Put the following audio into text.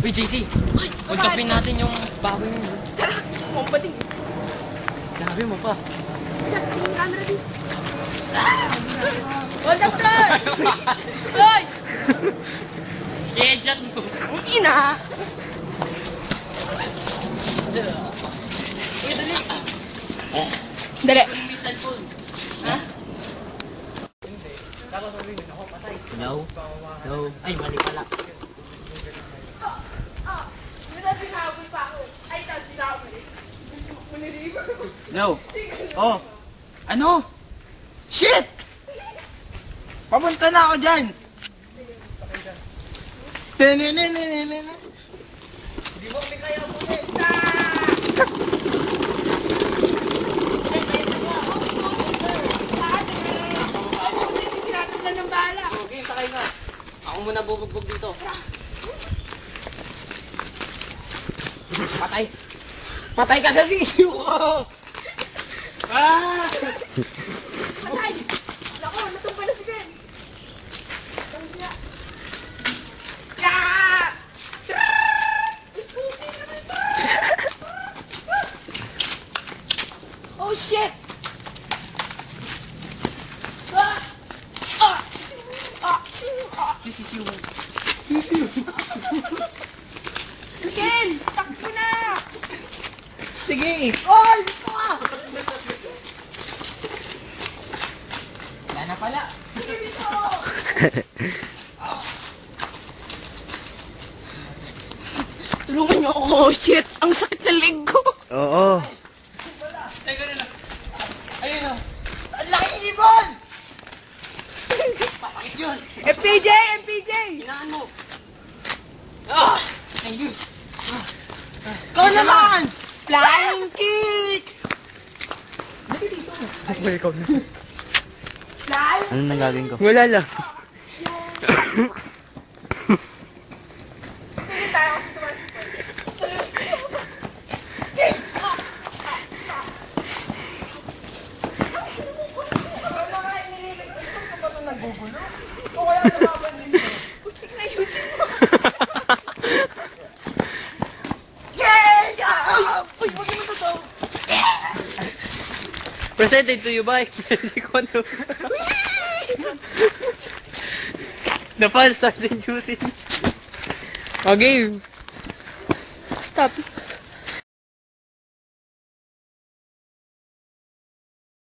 Uy, JC! Magkapin natin yung baboy mo. Tara! Mampating! Grabe mo pa. Wala! Tingin camera din! Hold up, Flor! Hoy! I-headshot mo. Ang ina! Uy, dali! Dali! May cellphone. Ha? Tapos sabihin, ako patay. Hello? Hello? Ay, mali pala. No. Oh. Ano? Shit! Papunta na ako dyan. Tinininininin. Hindi mo kami kaya ulit. Tinataglan ng bala. Okay, sakay ka. Ako muna bubugbog dito. Patay. Patay ka sa sisiyo ko. Ah! Patay! Nako, natumpa na si Ben. Ah! Oh shit! Ah! Ah! Ah! Ah! Sisiyo. Ken! Takbo na! Sige. Oy! Gusto ka! Wala na pala. Tulungan niyo ako. Oh, shit! Ang sakit ng leg ko. Oo. Teka na lang. Ayun o. Ang laki ng ibon! Pasakit yun. MPJ! MPJ! Hinaan mo. Ah! Thank you. Ikaw naman! Flying kick! Ako ikaw na. Fly! Ano nang gagawin ko? Wala lang. Tingin tayo kasi tumalas. Putik na yusin mo. Presented to you by Mexicono. The fun starts in juicing. Okay. Stop.